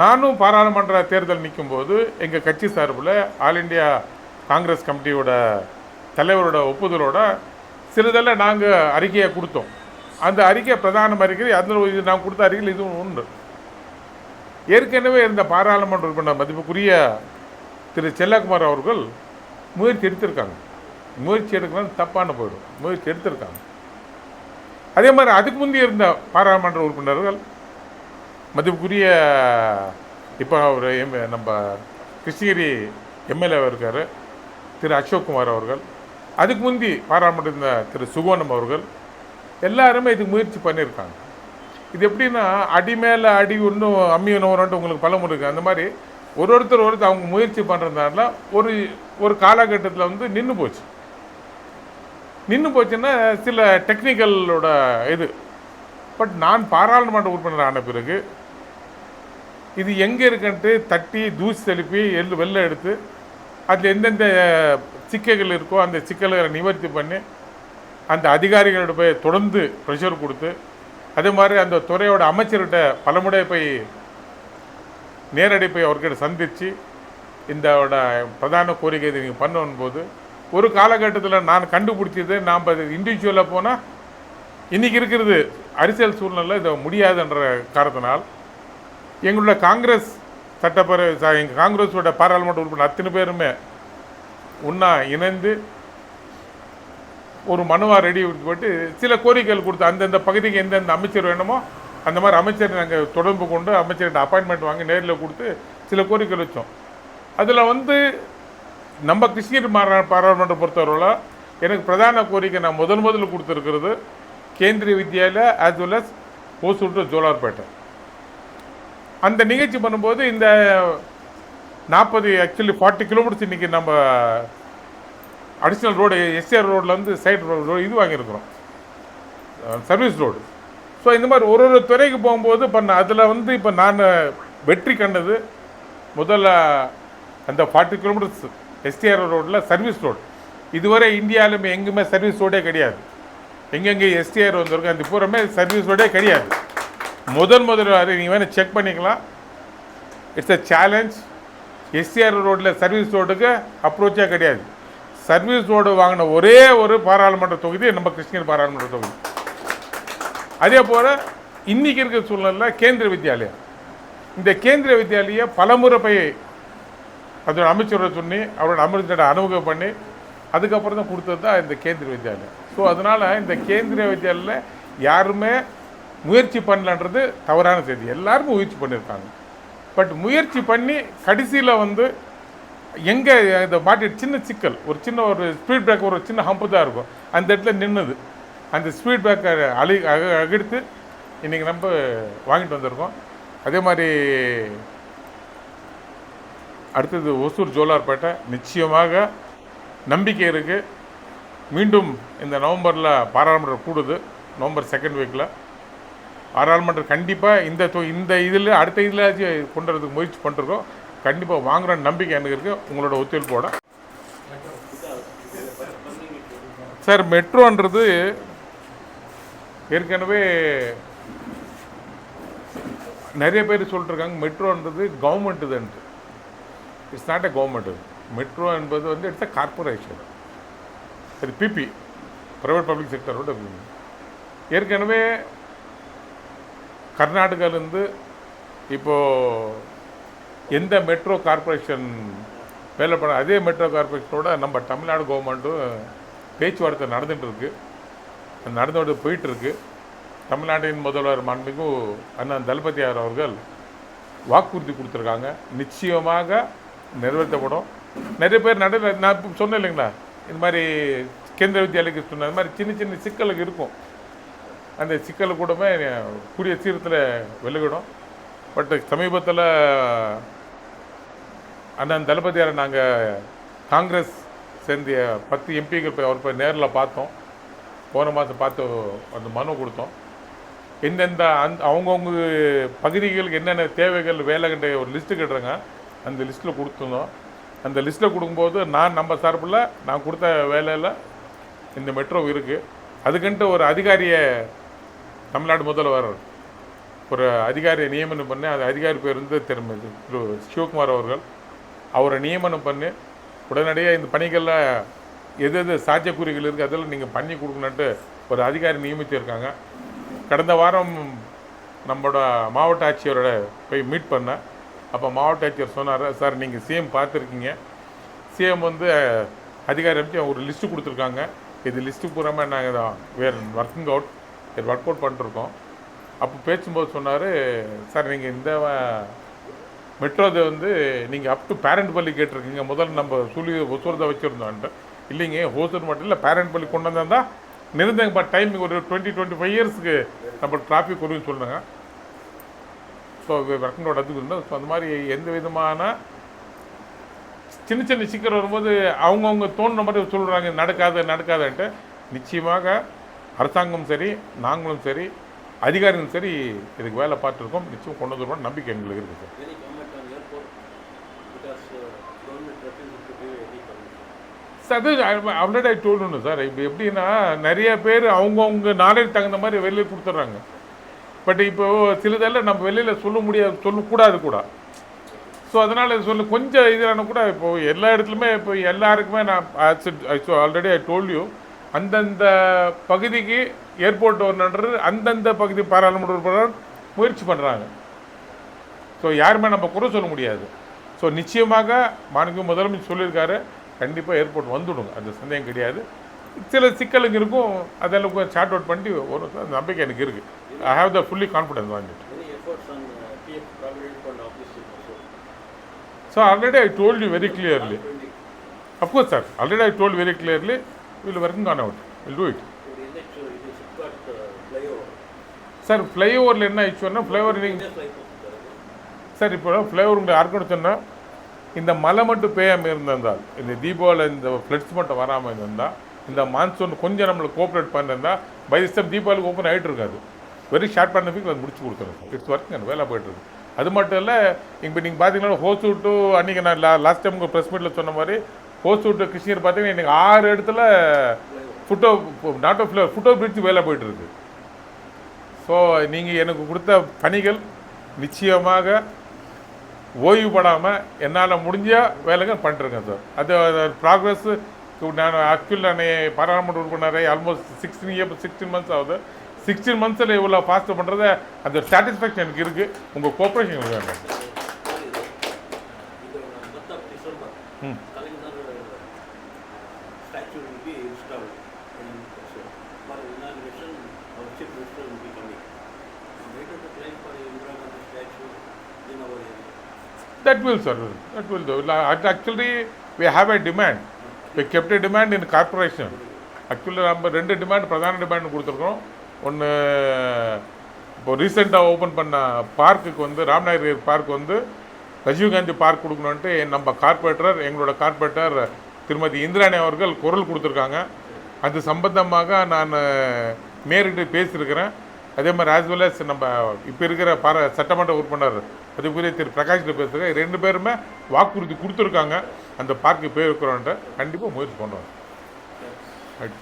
நானும் பாராளுமன்ற தேர்தல் நிற்கும்போது எங்கள் கட்சி சார்பில் ஆல் இண்டியா காங்கிரஸ் கமிட்டியோட தலைவரோட ஒப்புதலோட சிறிதெல்லாம் நாங்கள் அறிக்கையை கொடுத்தோம். அந்த அறிக்கை பிரதான அறிக்கை, அதில் இது நான் கொடுத்த அறிக்கையில் இதுவும் உண்டு. ஏற்கனவே இருந்த பாராளுமன்ற உறுப்பினர் மதிப்புக்குரிய திரு செல்லகுமார் அவர்கள் முயற்சி எடுத்திருக்காங்க. முயற்சி எடுக்கணும்னு தப்பான போயிடும். முயற்சி எடுத்திருக்காங்க. அதே மாதிரி அதுக்கு முந்தைய இருந்த பாராளுமன்ற உறுப்பினர்கள் மதிப்புக்குரிய இப்போ அவர் நம்ம கிருஷ்ணகிரி எம்எல்ஏ இருக்கார் திரு அசோக்குமார் அவர்கள், அதுக்கு முந்தி பாராளுமன்ற இருந்த திரு சுகோனம் அவர்கள் எல்லாருமே இதுக்கு முயற்சி பண்ணியிருக்காங்க. இது எப்படின்னா அடி மேலே அடி ஒன்றும் அம்மி ஒன்றும் உங்களுக்கு பலமுறை இருக்குது. அந்த மாதிரி ஒருத்தர் அவங்க முயற்சி பண்ணுறதுனால ஒரு காலகட்டத்தில் வந்து நின்று போச்சுன்னா சில டெக்னிக்கலோட இது. பட் நான் பாராளுமன்ற உறுப்பினர் ஆன பிறகு இது எங்கே இருக்குன்ட்டு தட்டி தூசி தெளிப்பி வெளில எடுத்து அதில் எந்தெந்த சிக்கல்கள் இருக்கோ அந்த சிக்கல்களை நிவர்த்தி பண்ணி அந்த அதிகாரிகளோட போய் தொடர்ந்து ப்ரெஷர் கொடுத்து, அதே மாதிரி அந்த துறையோட அமைச்சர்கிட்ட பலமுறை போய் நேரடி போய் அவர்கிட்ட சந்தித்து இந்த பிரதான கோரிக்கை நீங்கள் பண்ணணும் போது ஒரு காலகட்டத்தில் நான் கண்டுபிடிச்சது நாம் இண்டிவிஜுவலாக போனால் இன்றைக்கி இருக்கிறது அரசியல் சூழ்நிலை இதை முடியாதுன்ற காரணத்தினால் எங்களோட காங்கிரஸ் சட்டப்பேரவை எங்கள் காங்கிரஸோட பாராளுமன்ற உறுப்பினர் அத்தனை பேருமே ஒன்றா இணைந்து ஒரு மனுவாக ரெடி போட்டு சில கோரிக்கைகள் கொடுத்து அந்தந்த பகுதிக்கு எந்தெந்த அமைச்சர் வேணுமோ அந்த மாதிரி அமைச்சர் நாங்கள் தொடர்பு கொண்டு அமைச்சர்கிட்ட அப்பாயின்மெண்ட் வாங்கி நேரில் கொடுத்து சில கோரிக்கைகள் வச்சோம். அதில் வந்து நம்ம கிருஷ்ணகிரி பாராளுமன்றம் பொறுத்தவரையில் எனக்கு பிரதான கோரிக்கை நான் முதல்ல கொடுத்துருக்கிறது Kendriya Vidyalaya as well as Hosur to Jolarpettai. அந்த நிகழ்ச்சி பண்ணும்போது இந்த 40 கிலோமீட்டர்ஸ் இன்றைக்கி நம்ம அடிஷ்னல் ரோடு எஸ்ஆர் ரோடில் வந்து சைடு ரோடு இது வாங்கியிருக்கிறோம், சர்வீஸ் ரோடு. ஸோ இந்த மாதிரி ஒரு துறைக்கு போகும்போது அதில் வந்து இப்போ நான் வெற்றி கண்டது முதல்ல அந்த 40 கிலோமீட்டர்ஸ் எஸ்டிஆர் ரோடில் சர்வீஸ் ரோடு. இதுவரை இந்தியாவிலுமே எங்குமே சர்வீஸ் ரோடே கிடையாது. எங்கெங்கே எஸ்டிஆர் வந்திருக்கும் அந்த பூரமே சர்வீஸ் ரோடே கிடையாது. முதல் நீங்கள் வேணும் செக் பண்ணிக்கலாம். It's a challenge. எஸ்டிஆர் ரோட்டில் சர்வீஸ் ரோடுக்கு அப்ரோச்சே கிடையாது. சர்வீஸ் ரோடு வாங்கின ஒரே ஒரு பாராளுமன்ற தொகுதி நம்ம கிருஷ்ணகிரி பாராளுமன்ற தொகுதி. அதே போல் இன்றைக்கி இருக்கிற சூழ்நிலை கேந்திரிய வித்யாலயா, இந்த கேந்திரிய வித்யாலயா பலமுறை போய் அதோட அமைச்சரோட சொல்லி அவரோட அமைச்சரோட அனுபவம் பண்ணி அதுக்கப்புறம் தான் கொடுத்தது தான் இந்த கேந்திரிய வித்யாலயா. ஸோ அதனால் இந்த கேந்திரிய வித்யாலயில் யாருமே முயற்சி பண்ணலன்றது தவறான செய்தி. எல்லாருமே முயற்சி பண்ணியிருக்காங்க. பட் முயற்சி பண்ணி கடைசியில் வந்து எங்கே இந்த மாட்டி சின்ன சிக்கல், ஒரு ஸ்பீட் பிரேக்கர் ஒரு சின்ன ஹம்பு தான் இருக்கும், அந்த இடத்துல நின்றுது. அந்த ஸ்பீட் பிரேக்கர் அகெடுத்து இன்றைக்கி நம்ம வாங்கிட்டு வந்திருக்கோம். அதே மாதிரி அடுத்தது ஒசூர் ஜோலார்பேட்டை நிச்சயமாக நம்பிக்கை இருக்குது. மீண்டும் இந்த நவம்பரில் பாராளுமன்றம் கூடுது, நவம்பர் 2nd வீக்கில் பாராளுமன்றம் கண்டிப்பாக இந்த இதில் அடுத்த இதில் கொண்டு வரதுக்கு முயற்சி பண்ணிருக்கோம். கண்டிப்பாக வாங்குகிற நம்பிக்கை எனக்கு இருக்குது உங்களோட ஒத்துழைப்போட. சார், மெட்ரோன்றது ஏற்கனவே நிறைய பேர் சொல்லிட்டுருக்காங்க மெட்ரோன்றது கவர்மெண்ட் இதுன்ட்டு. It's not a government. Metro என்பது வந்து இட்ஸ் எ கார்பரேஷன். அது பிபி, ப்ரைவேட் பப்ளிக் செக்டரோட. ஏற்கனவே கர்நாடகாவிலேருந்து இப்போது எந்த மெட்ரோ கார்பரேஷன் வேலை பண்ண அதே மெட்ரோ கார்பரேஷனோட நம்ம தமிழ்நாடு கவர்மெண்ட்டும் பேச்சுவார்த்தை நடந்துகிட்டு போயிட்டுருக்கு. தமிழ்நாட்டின் முதல்வர் மாண்புமிகு அண்ணன் தளபதியார் அவர்கள் வாக்குறுதி கொடுத்துருக்காங்க, நிச்சயமாக நிறைவேற்றப்படும். நிறைய பேர் நான் இப்போ சொன்னேன் இல்லைங்களா, இந்த மாதிரி கேந்திர வித்யாலயக்கு சொன்ன மாதிரி சின்ன சிக்கலுக்கு இருக்கும். அந்த சிக்கல் கூடமே கூடிய சீரத்தில் விலகிடும். பட் சமீபத்தில் அண்ணன் தளபதியாரை நாங்கள் காங்கிரஸ் சேர்ந்த 10 எம்பிக்கள் போய் அவர் போய் நேரில் பார்த்தோம். போன மாதம் பார்த்து அந்த மனு கொடுத்தோம். எந்தெந்த அவங்கவுங்க பகுதிகளுக்கு என்னென்ன தேவைகள் வேலைகின்ற ஒரு லிஸ்ட்டு கட்டுறாங்க, அந்த லிஸ்ட்டில் கொடுத்துருந்தோம். அந்த லிஸ்ட்டில் கொடுக்கும்போது நம்ம சார்பில் நான் கொடுத்த வேலையில் இந்த மெட்ரோ இருக்குது. அதுக்குன்ட்டு ஒரு அதிகாரியை தமிழ்நாடு முதல்வர் ஒரு அதிகாரியை நியமனம் பண்ணி அந்த அதிகாரி பேர் வந்து திரு சிவகுமார் அவர்கள் அவரை நியமனம் பண்ணி உடனடியாக இந்த பணிகளில் எது எது சாத்தியக்கூறுகள் இருக்குது அதெல்லாம் நீங்கள் பண்ணி கொடுக்கணுன்ட்டு ஒரு அதிகாரி நியமித்திருக்காங்க. கடந்த வாரம் நம்மளோட மாவட்ட ஆட்சியரோட போய் மீட் பண்ணேன். அப்போ மாவட்ட ஆட்சியர் சொன்னார், சார் நீங்கள் சிஎம் பார்த்துருக்கீங்க, சிஎம் வந்து அதிகாரி அமைச்சு ஒரு லிஸ்ட்டு கொடுத்துருக்காங்க, இது லிஸ்ட்டு பூராமல் நாங்கள் வேறு ஒர்க் அவுட் பண்ணிட்டுருக்கோம். அப்போ பேசும்போது சொன்னார், சார் நீங்கள் இந்த மெட்ரோதை வந்து நீங்கள் அப் டு பேரண்ட் பள்ளி கேட்டிருக்கீங்க, முதல்ல நம்ம ஒசூர்தான் வச்சுருந்தோன்ட்டு. இல்லைங்க, ஹோசூர் மட்டும் இல்லை, பேரண்ட் பள்ளி கொண்டு வந்தால் நிறுந்தங்க டைமிங் ஒரு 20-25 இயர்ஸுக்கு நம்ம டிராஃபிக் வரும்னு சொன்னாங்க. ஸோ ஒர்க்கிங் அவுட் அதுக்கு இருந்தோம். ஸோ அந்த மாதிரி எந்த விதமான சின்ன சின்ன சிக்கல் வரும்போது அவங்கவுங்க தோணுன மாதிரி சொல்கிறாங்க நடக்காதுன்ட்டு. நிச்சயமாக அரசாங்கம் சரி, நாங்களும் சரி, அதிகாரிகளும் சரி இதுக்கு வேலை பார்த்துருக்கோம். நிச்சயம் கொண்டு வந்துருவோம் நம்பிக்கை எங்களுக்கு இருக்குது சார். அது ஆல்ரெடி டோல்டு சார். இப்போ எப்படின்னா நிறைய பேர் அவங்கவுங்க நாலேஜ் தகுந்த மாதிரி வெளியில் கொடுத்துட்றாங்க. பட் இப்போது சிலதெல்லாம் நம்ம வெளியில் சொல்லக்கூடாது கூட. ஸோ அதனால் கொஞ்சம் இதான கூட இப்போது எல்லா இடத்துலையுமே இப்போ எல்லாருக்குமே நான் ஆல்ரெடி ஐ டோல்ட் யூ, அந்தந்த பகுதிக்கு ஏர்போர்ட் வரணுன்றது அந்தந்த பகுதி பாராளுமன்ற உறுப்பினர் முயற்சி பண்ணுறாங்க. ஸோ யாருமே நம்ம குறை சொல்ல முடியாது. ஸோ நிச்சயமாக மாண்புமிகு முதலமைச்சர் சொல்லியிருக்காரு, கண்டிப்பாக ஏர்போர்ட் வந்துவிடுங்க, அந்த சந்தேகம் கிடையாது. சில சிக்கலுங்க இருக்கும், அதெல்லாம் சார்ட் அவுட் பண்ணி ஒரு நம்பிக்கை எனக்கு இருக்குது. I have the fully confidence on it. So already I told you very clearly. Of course, sir. Already I told very clearly. We will working on it. We'll do it. Sir, flyover என்ன ஆயிடுச்சுன்னா flyover sir இப்போ flyover உங்களுக்கு யாருக்குன்னு சொன்னால் இந்த மழை மட்டும் பெய்யாமல் இருந்திருந்தால், இந்த தீபாவளி இந்த ஃப்ளட்ஸ் மட்டும் வராமல் இருந்திருந்தால், இந்த மான்சூன் கொஞ்சம் நம்மளுக்கு கோஆப்ரேட் பண்ணியிருந்தால் பை திஸ் டைம் தீபாவளிக்கு ஓப்பன் ஆகிட்டு இருக்காது. வெரி ஷார்ட் பண்ணதுக்கு அது முடிச்சு கொடுத்துருங்க. இட்ஸ் ஒர்க்கிங், வேலை போய்ட்டுருக்கு. அது மட்டும் இல்லை, இப்போ நீங்கள் பார்த்தீங்கன்னா ஹோசூட்டு அன்றைக்கி நான் லாஸ்ட் டைம் உங்கள் ப்ரெஸ் மீட்டில் சொன்ன மாதிரி ஹோசூட்டு கிருஷ்ணகிரி பார்த்தீங்கன்னா இன்றைக்கி 6 இடத்துல ஃபுட்டோ பிரிட்ஜ் வேலை போய்ட்டுருக்கு. ஸோ நீங்கள் எனக்கு கொடுத்த பணிகள் நிச்சயமாக ஓய்வுபடாமல் என்னால் முடிஞ்ச வேலைகள் பண்ணிட்டுருக்கேன் சார். அது ப்ராக்ரஸ். நான் ஆக்சுவலி நான் பாராளுமன்ற உறுப்பினரை ஆல்மோஸ்ட் 16 months ஆகுது. 16 monthsல இவ்வளோ ஃபாஸ்ட்டாக பண்ணுறத அந்த சாட்டிஸ்ஃபேக்ஷன் எனக்கு இருக்குது. உங்கள் கோஆப்ரேஷன் எனக்கு வேணும். That will, sir. That will do. Actually, we have a demand. We kept a demand in corporation. Actually, நம்ம 2 டிமாண்ட் பிரதான டிமாண்ட் கொடுத்துருக்கோம். ஒன்று இப்போ ரீசெண்டாக ஓப்பன் பண்ண பார்க்குக்கு வந்து ராம்நகர் பார்க் வந்து ராஜீவ்காந்தி பார்க் கொடுக்கணுன்ட்டு நம்ம கார்பரேட்டர், எங்களோட கார்பரேட்டர் திருமதி இந்திராணி அவர்கள் குரல் கொடுத்துருக்காங்க. அது சம்பந்தமாக நான் மேயர்கிட்ட பேசியிருக்கிறேன். அதே மாதிரி ஆஸ் வெல் அஸ் நம்ம இப்போ இருக்கிற சட்டமன்ற உறுப்பினர் அதுக்குரிய திரு பிரகாஷ்கிட்ட பேசுகிறேன். 2 பேருமே வாக்குறுதி கொடுத்துருக்காங்க அந்த பார்க்கு போயிருக்கிறோன்ட்டு. கண்டிப்பாக முயற்சி பண்ணுறோம். ரைட்.